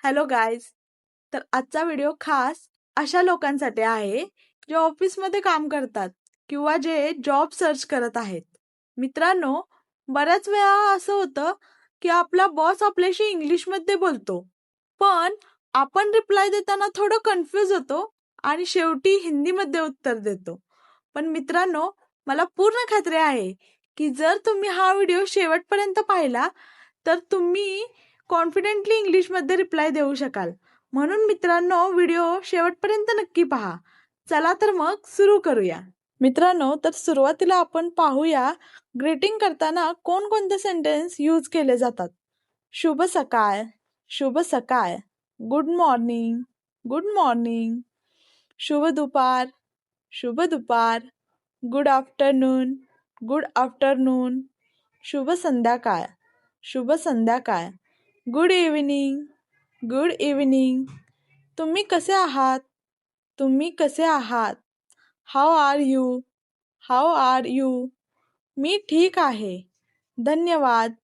Hello guys. तर आजचा video खास अशा लोकांसाठी आहे जे ऑफिसमध्ये काम करतात किंवा जे जॉब सर्च करत आहेत. मित्रांनो, बऱ्याच वेळा असं होतं की आपला बॉस आपल्याशी इंग्लिशमध्ये बोलतो, पण आपण रिप्लाय देताना थोडं कन्फ्यूज होतो आणि शेवटी हिंदीमध्ये उत्तर देतो. पण मित्रांनो, मला पूर्ण खात्री आहे की जर तुम्ही हा व्हिडिओ शेवटपर्यंत पाहिला तर तुम्ही कॉन्फिडेंटली इंग्लिशमध्ये रिप्लाय देऊ शकाल. म्हणून मित्रांनो, व्हिडिओ शेवटपर्यंत नक्की पहा. चला तर मग सुरू करूया. मित्रांनो, तर सुरुवातीला आपण पाहूया ग्रीटिंग करताना कोणकोणते सेंटेन्स यूज केले जातात. शुभ सकाळ, शुभ सकाळ. Good morning, good morning. शुभ दुपार, शुभ दुपार. Good afternoon, good afternoon. शुभ संध्याकाळ, शुभ संध्याकाळ. Good evening, good evening. तुम्ही कसे आहात, तुम्ही कसे आहात. How are you, how are you. मी ठीक आहे, धन्यवाद.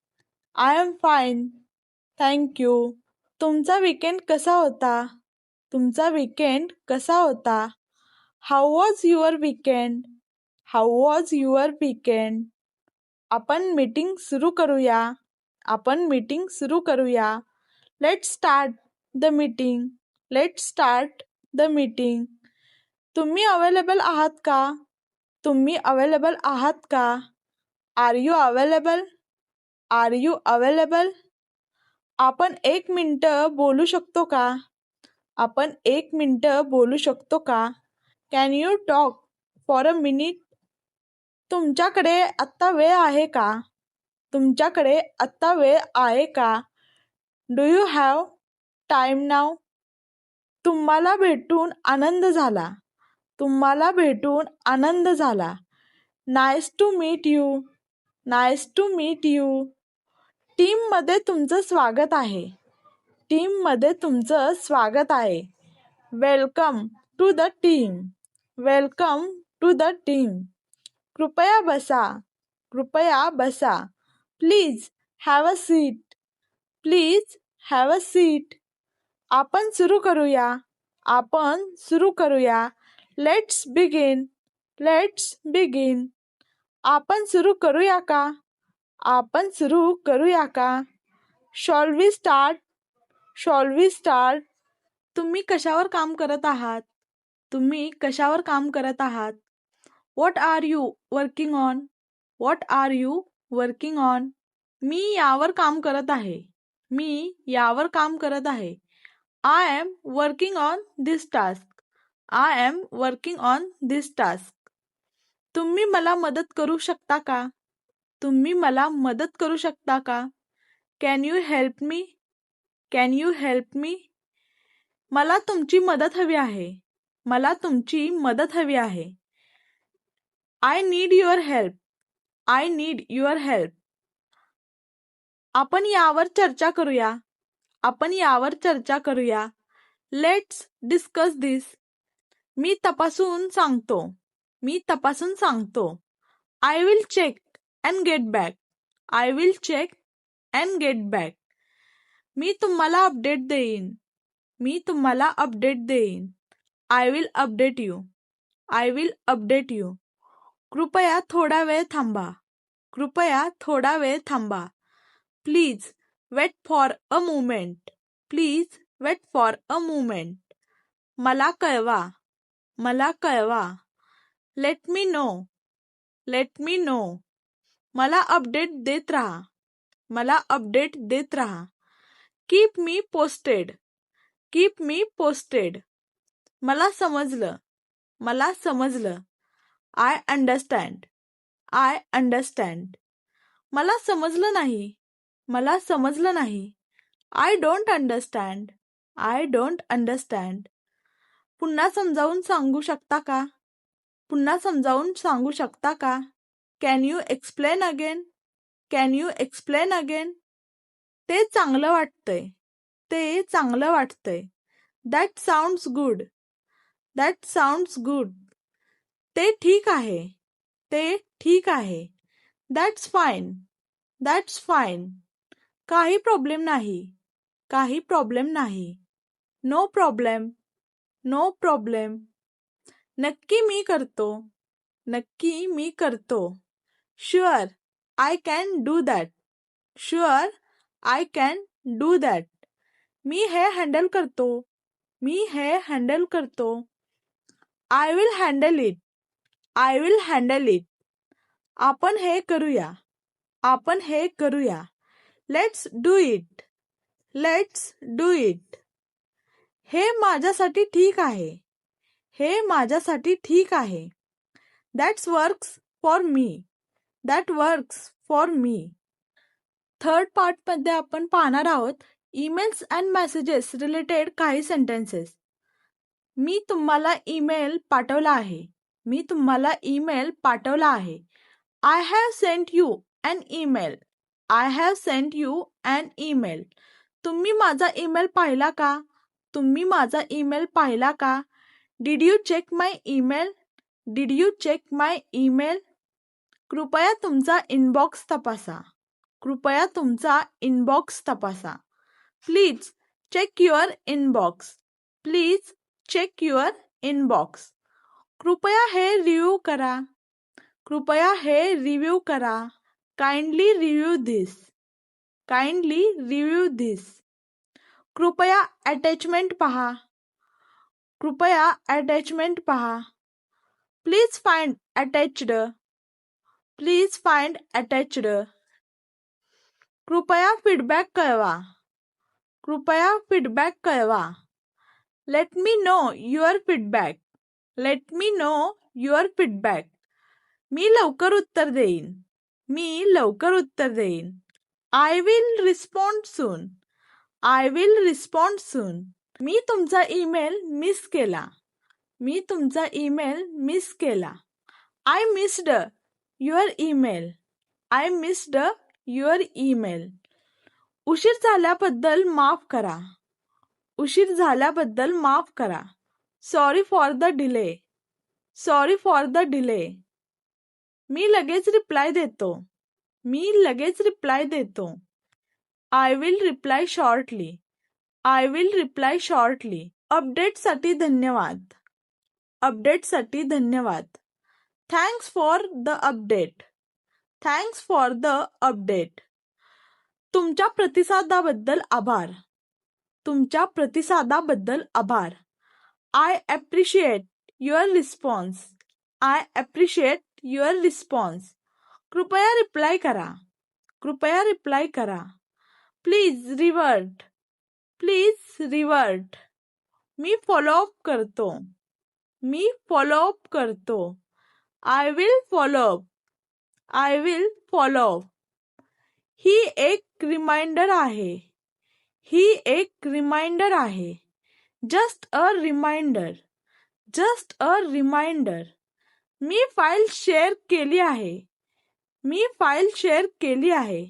I am fine, thank you. तुमचा वीकेंड कसा होता, तुमचा वीकेंड कसा होता. How was your weekend, how was your weekend. आपण मीटिंग सुरू करूया, आपण मीटिंग सुरू करूया. Let's start the meeting, let's start the meeting. तुम्ही अवेलेबल आहात का, तुम्ही अवेलेबल आहात का. Are you available, are you available. आपण 1 मिनिट बोलू शकतो का, आपण 1 मिनिट बोलू शकतो का. Can you talk for a minute. तुमच्याकडे आत्ता वेळ आहे का, तुमच्याकडे आत्ता वेळ आहे का. Do you have time now. तुम्हाला भेटून आनंद झाला, तुम्हाला भेटून आनंद झाला. Nice to meet you, nice to meet you. टीममध्ये तुमचं स्वागत आहे, टीममध्ये तुमचं स्वागत आहे. Welcome to the team, welcome to the team. कृपया बसा, कृपया बसा. Please have a seat, please have a seat. आपण सुरू करूया, आपण सुरू करूया. Let's begin, let's begin. आपण सुरू करूया का, आपण सुरू करूया का. Shall we start, shall we start. तुम्ही कशावर काम करत आहात, तुम्ही कशावर काम करत आहात. What are you working on, what are you working on. मी यावर काम करत आहे, मी यावर काम करत आहे. I am working on this task, I am working on this task. तुम्ही मला मदत करू शकता का, तुम्ही मला मदत करू शकता का. Can you help me, can you help me. मला तुमची मदत हवी आहे, मला तुमची मदत हवी आहे. I need your help, I need your help. आपण यावर चर्चा करूया, आपण यावर चर्चा करूया. लेट्स डिस्कस दिस. मी तपासून सांगतो, मी तपासून सांगतो. I will check and get back, I will check and get back. मी तुम्हाला अपडेट देईन, मी तुम्हाला अपडेट देईन. I will update you, I will update you. कृपया थोडा वेळ थांबा, कृपया थोडा वेळ थांबा. Please wait for a moment, please wait for a moment. मला कळवा, मला कळवा. Let me know, let me know. मला अपडेट देत राहा, मला अपडेट देत राहा. Keep me posted, keep me posted. मला समजलं, मला समजलं. I understand, I understand. मला समजलं नाही, मला समजलं नाही. I don't understand, I don't understand. पुन्हा समजावून सांगू शकता का, पुन्हा समजावून सांगू शकता का. Can you explain again, can you explain again. ते चांगलं वाटतंय, ते चांगलं वाटतंय. That sounds good, that sounds good. ते ठीक आहे, ते ठीक आहे. That's fine, that's fine. काही प्रॉब्लेम नाही, काही प्रॉब्लेम नाही. No problem. No problem. नक्की मी करतो. नक्की मी करतो. Sure I can do that. Sure I can do that. मी हे हँडल करतो. मी हे हँडल करतो. I will handle it. I will handle it. आपण हे करूया. आपण हे करूया. Let's do it. Let's do it. हे माझ्यासाठी ठीक आहे. हे माझ्यासाठी ठीक आहे. That's works for me. That works for me. Third पार्टमध्ये आपण पाहणार आहोत ईमेल्स अँड मेसेजेस रिलेटेड काही सेंटेन्सेस. मी तुम्हाला ईमेल पाठवला आहे. मी तुम्हाला ईमेल पाठवला आहे. I have sent you an email. I have sent you an email. तुम्ही माझा ईमेल पाहिला का? तुम्ही माझा ईमेल पाहिला का? Did you check my email? Did you check my email? कृपया तुमचा इनबॉक्स तपासा. कृपया तुमचा इनबॉक्स तपासा. Please check your inbox. Please check your inbox. कृपया हे रिव्ह्यू करा. कृपया हे रिव्ह्यू करा. Kindly review this. Kindly review this. कृपया अटॅचमेंट पहा. कृपया अटॅचमेंट पहा. Please find attached. Please find attached. कृपया फीडबॅक कळवा. कृपया फीडबॅक कळवा. Let me know your feedback. Let me know your feedback. मी लवकर उत्तर देईन. मी लवकर उत्तर देईन. I will respond soon. I will respond soon. मी तुमचा ईमेल मिस केला. मी तुमचा ईमेल मिस केला. I missed your email. I missed your email. उशीर झाल्याबद्दल माफ करा. उशीर झाल्याबद्दल माफ करा. Sorry for the delay. Sorry for the delay. मी लगेच रिप्लाय देतो. मी लगेच रिप्लाय देतो. I will reply shortly. I will reply shortly. अपडेटसाठी धन्यवाद. अपडेटसाठी धन्यवाद. Thanks for the update. Thanks for the update. तुमच्या प्रतिसादाबद्दल आभार. तुमच्या प्रतिसादाबद्दल आभार. I appreciate your response. I appreciate your response. कृपया रिप्लाय करा. कृपया रिप्लाय करा. Please revert. Please revert. मी फॉलोअप करतो. मी फॉलोअप करतो. I will follow up. I will follow up. ही एक रिमाइंडर आहे. ही एक रिमाइंडर आहे. Just a reminder. Just a reminder. मी फाईल शेअर केली आहे. मी फाईल शेअर केली आहे.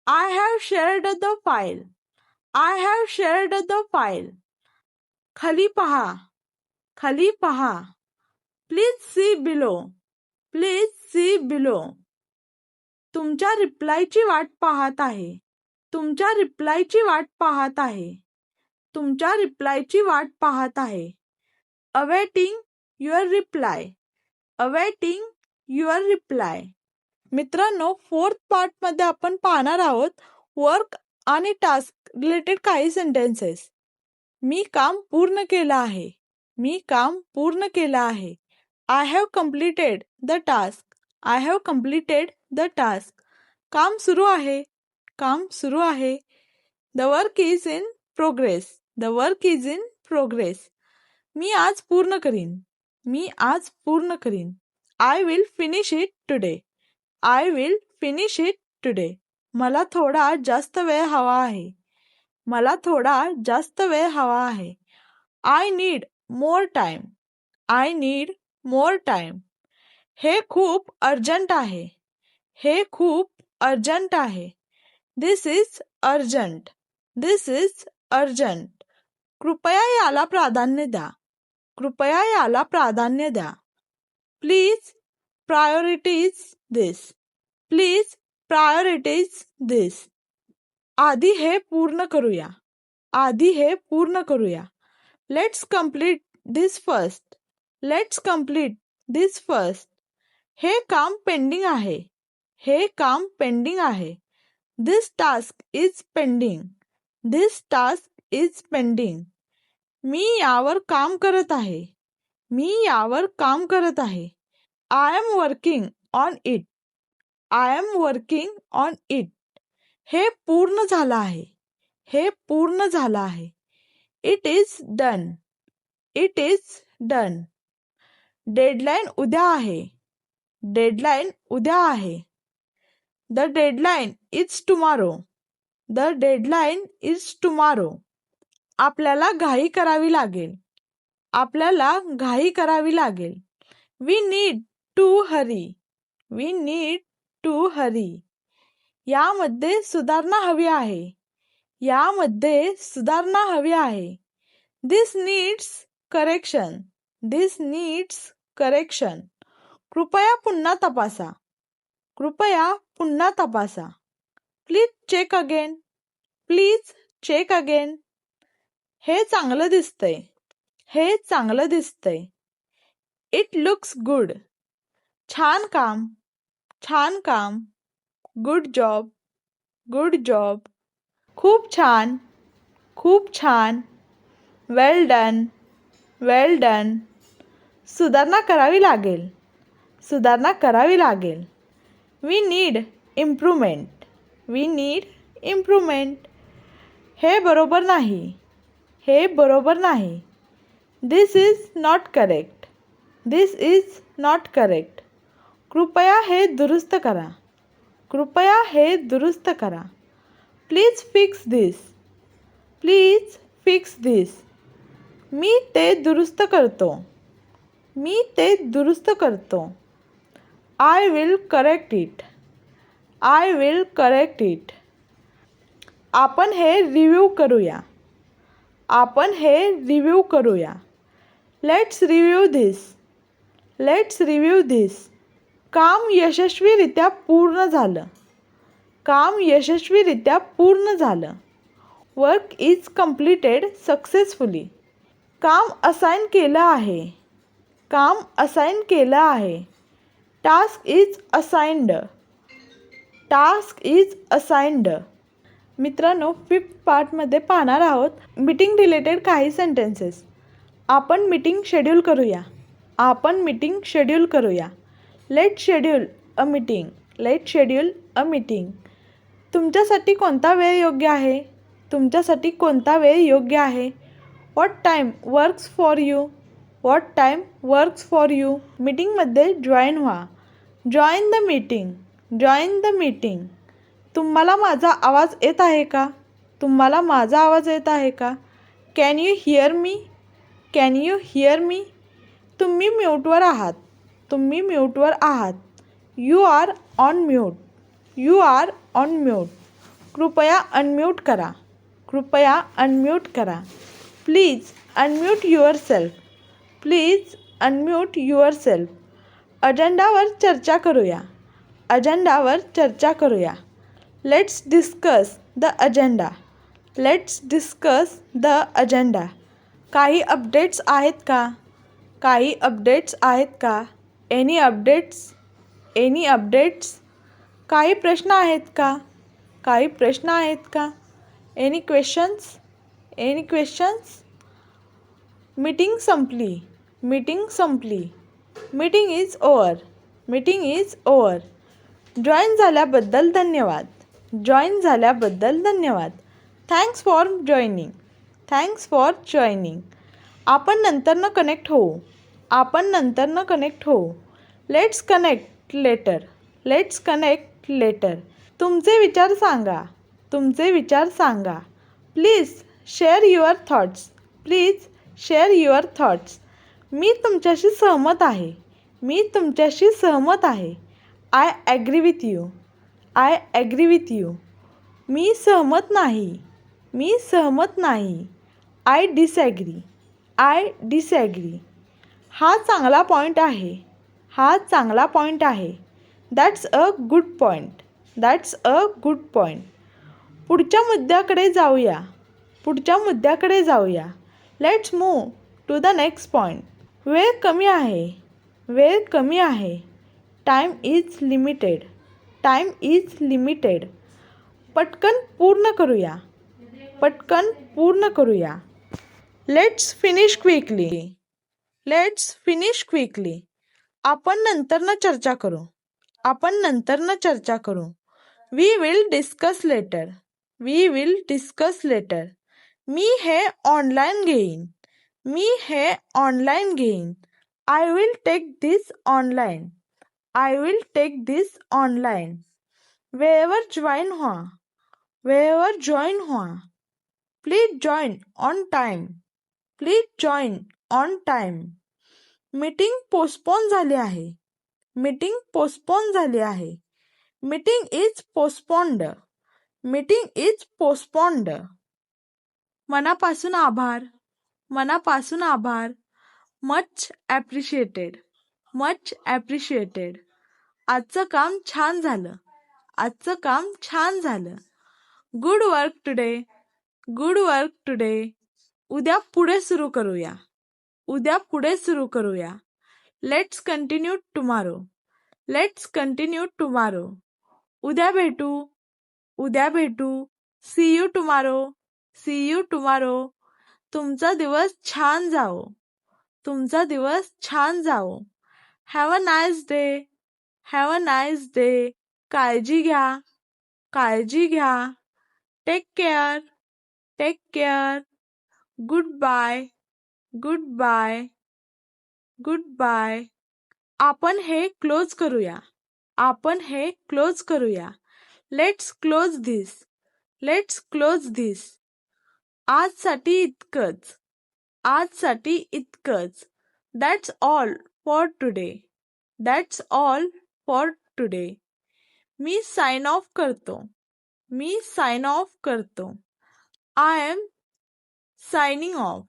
I have shared the file. I have shared the file. खाली पहा. खाली पहा. Please see below. Please see below. तुमच्या रिप्लायची वाट पाहत आहे. तुमच्या रिप्लायची वाट पाहत आहे. तुमच्या रिप्लायची वाट पाहत आहे. Awaiting your reply. Awaiting your reply. मित्रांनो, फोर्थ पार्टमध्ये आपण पाहणार आहोत वर्क आणि टास्क रिलेटेड काही सेंटेन्सेस. मी काम पूर्ण केलं आहे. मी काम पूर्ण केलं आहे. I have completed the task. I have completed the task. काम सुरू आहे. काम सुरू आहे. The work is in progress. The work is in progress. मी आज पूर्ण करीन. मी आज पूर्ण करीन. I will finish it today. I will finish it today. मला थोडा जास्त वेळ हवा आहे. मला थोडा जास्त वेळ हवा आहे. I need more time. I need more time. हे खूप अर्जंट आहे. हे खूप अर्जंट आहे. This is urgent. This is urgent. कृपया याला प्राधान्य द्या. कृपया याला प्राधान्य द्या. Please prioritise this. Please prioritise this. आधी हे पूर्ण करूया. आधी हे पूर्ण करूया. Let's complete this first. Let's complete this first. हे काम पेंडिंग आहे. हे काम पेंडिंग आहे. This task is pending. This task is pending. मी यावर काम करत आहे. मी यावर काम करत आहे. I am working on it. I am working on it. हे पूर्ण झालं आहे. हे पूर्ण झालं आहे. It is done. It is done. Deadline उद्या आहे. डेडलाईन उद्या आहे. The deadline is tomorrow. The deadline is tomorrow. आपल्याला घाई करावी लागेल. आपल्याला घाई करावी लागेल. We need to hurry. We need to hurry. यामध्ये सुधारणा हवी आहे. यामध्ये सुधारणा हवी आहे. This needs correction. This needs correction. कृपया पुन्हा तपासा. कृपया पुन्हा तपासा. Please check again. Please check again. हे चांगलं दिसतंय. हे चांगलं दिसतंय. It looks good. छान काम. छान काम. Good job. Good job. खूप छान. खूप छान. Well done. Well done. सुधारणा करावी लागेल. सुधारणा करावी लागेल. We need improvement. We need improvement. हे बरोबर नाही. हे बरोबर नाही. This is not correct. This is not correct. कृपया हे दुरुस्त करा. कृपया हे दुरुस्त करा. Please fix this. Please fix this. मी ते दुरुस्त करतो. मी ते दुरुस्त करतो. I will correct it. I will correct it. आपण हे रिव्ह्यू करूया. आपण हे रिव्ह्यू करूया. Let's review this. Let's review this. काम यशस्वीरित्या पूर्ण झालं. काम यशस्वीरित्या पूर्ण झालं. Work is completed successfully. काम असाइन केलं आहे. काम असाइन केलं आहे. Task is assigned. Task is assigned. मित्रांनो, 5th पार्टमध्ये पाहणार आहोत मीटिंग रिलेटेड काही सेंटेन्सेस. आपण मीटिंग शेड्यूल करूया. आपण मीटिंग शेड्यूल करूया. Let schedule a meeting. Let schedule a meeting. तुमच्यासाठी कोणता वेळ योग्य आहे? तुमच्यासाठी कोणता वेळ योग्य आहे? What time works for you? What time works for you? मीटिंगमध्ये जॉईन व्हा. Join the meeting. Join the meeting. तुम्हाला माझा आवाज येत आहे का? तुम्हाला माझा आवाज येत आहे का? Can you hear me? Can you hear me? तुम्ही म्यूटवर आहात. तुम्ही म्यूटवर आहात. You are on mute. You are on mute. कृपया अनम्यूट करा. कृपया अनम्यूट करा. Please unmute yourself. Please unmute yourself. अजेंडावर चर्चा करूया. अजेंडावर चर्चा करूया. Let's discuss the agenda. Let's discuss the agenda. काही अपडेट्स आहेत का? काही अपडेट्स आहेत का? Any updates? Any updates? काही प्रश्न आहेत का? काही प्रश्न आहेत का? Any questions? Any questions? Meeting संपली. मीटिंग संपली. Meeting is over. Meeting is over. Join झाल्याबद्दल धन्यवाद. जॉईन झाल्याबद्दल धन्यवाद. Thanks for joining. Thanks for joining. आपण नंतरनं कनेक्ट होऊ. आपण नंतरनं कनेक्ट होऊ. Let's connect later. Let's connect later. तुमचे विचार सांगा. तुमचे विचार सांगा. Please share your thoughts. Please share your thoughts. मी तुमच्याशी सहमत आहे. मी तुमच्याशी सहमत आहे. I agree with you. I agree with you. मी सहमत नाही. मी सहमत नाही. I disagree. I disagree. हा चांगला पॉईंट आहे. हा चांगला पॉईंट आहे. That's a good point. That's a good point. पुढच्या मुद्द्याकडे जाऊया. पुढच्या मुद्द्याकडे जाऊया. Let's move to the next point. वेळ कमी आहे. वेळ कमी आहे. Time is limited. Time is limited. पटकन पूर्ण करूया. पटकन पूर्ण करूया. Let's finish quickly. Let's finish quickly. आपण नंतरनं चर्चा करू. आपण नंतरनं चर्चा करू. We will discuss later. We will discuss later. मी हे ऑनलाईन घेईन. मी हे ऑनलाईन घेईन. I will take this online. I will take this online. वेळेवर जॉईन व्हा. वेळेवर जॉईन व्हा. Please join on time. Please join on time. Meeting postpone झाली आहे. मीटिंग पोस्टपोन झाली आहे. Meeting is postponed. Meeting is postponed. मनापासून आभार. मनापासून आभार. Much appreciated. Much appreciated. आजचं काम छान झालं. आजचं काम छान झालं. Good work today. Good work today. उद्या पुढे सुरू करूया. उद्या पुढे सुरू करूया. Let's continue tomorrow. Let's continue tomorrow. उद्या भेटू. उद्या भेटू. See you tomorrow. See you tomorrow. तुमचा दिवस छान जाओ. तुमचा दिवस छान जाओ. Have a nice day. Have a nice day. काळजी घ्या. काळजी घ्या. Take care. Take care. Goodbye. Goodbye. Goodbye. आपण हे क्लोज करूया. आपण हे क्लोज करूया. Let's close this. Let's close this. आजसाठी इतकंच. आजसाठी इतकंच. That's all for today. That's all for today. मी साइन ऑफ करतो. मी साइन ऑफ करतो. I am signing off.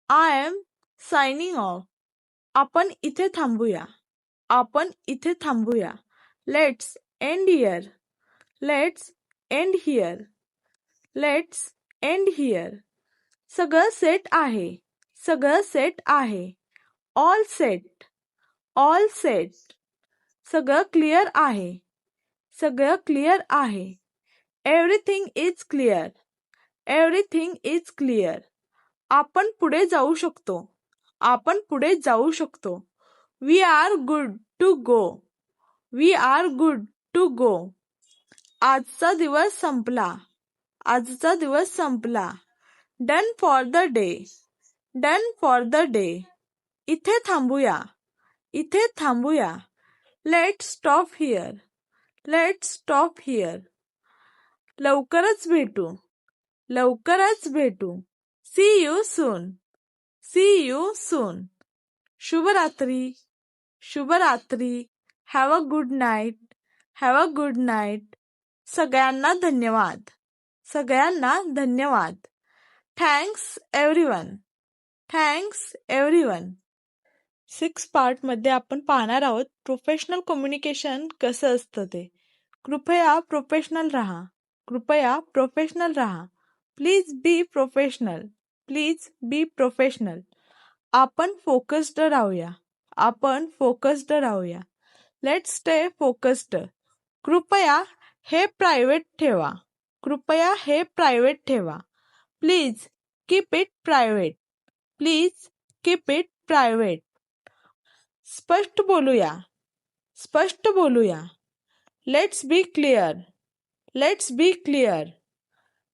I am signing off. आपण इथे थांबूया. आपण इथे थांबूया. Let's end here. Let's end here. Let's end here. सगळं सेट आहे. सगळं सेट आहे. All set. All set. सगळं क्लिअर आहे. सगळं क्लिअर आहे. Everything is clear. Everything is clear. आपण पुढे जाऊ शकतो. आपण पुढे जाऊ शकतो. We are good to go. We are good to go. आजचा दिवस संपला. आजचा दिवस संपला. Done for the day. Done for the day. इथे थांबूया. इथे थांबूया. Let's stop here. Let's stop here. लवकरच भेटू. लवकरच भेटू. See you soon. See you soon. शुभरात्री. शुभरात्री. Have a good night. Have a good night. सगळ्यांना धन्यवाद. सगळ्यांना धन्यवाद. Thanks everyone. Thanks everyone. 6 पार्टमध्ये आपण पाहणार आहोत प्रोफेशनल कम्युनिकेशन कसं असतं ते. कृपया प्रोफेशनल राहा. कृपया प्रोफेशनल राहा. Please be professional. Please be professional. आपण फोकस्ड राहूया. आपण फोकस्ड राहूया. Let's stay focused. कृपया हे प्रायव्हेट ठेवा. कृपया हे प्रायव्हेट ठेवा. Please keep it private. Please keep it private. स्पष्ट बोलूया. स्पष्ट बोलूया. Let's be clear. Let's be clear.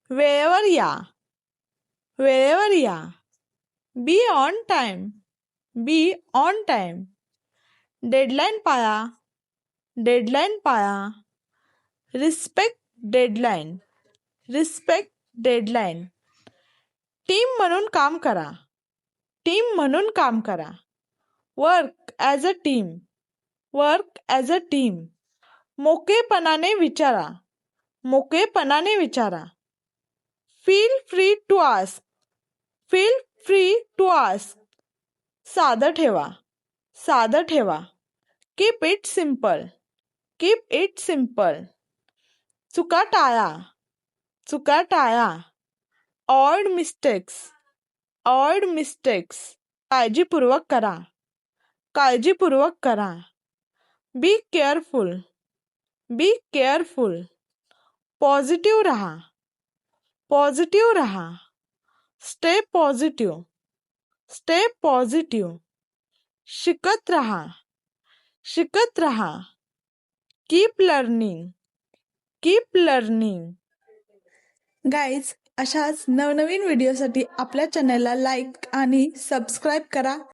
वेळेवर या. वेळेवर या. Be on time. Be on time. Deadline पाळा. डेडलाईन पाळा. Respect deadline. Respect deadline. Team म्हणून काम करा. टीम म्हणून काम करा. Work as a team. Work as a team. मोकळेपणाने विचारा. मोकळेपणाने विचारा. Feel free to ask. Feel free to ask. साधं ठेवा. साधं ठेवा. Keep it simple. Keep it simple. चुका टाळा. चुका टाळा. Avoid mistakes. Avoid mistakes. काळजीपूर्वक करा. काळजीपूर्वक करा. Be careful. Be careful. Positive राहा. पॉझिटिव्ह राहा. Stay positive. Stay positive. शिकत राहा. शिकत राहा. Keep learning. Keep learning. Guys, अशाच नवनवीन व्हिडिओसाठी आपल्या चॅनलला लाईक आणि सबस्क्राईब करा.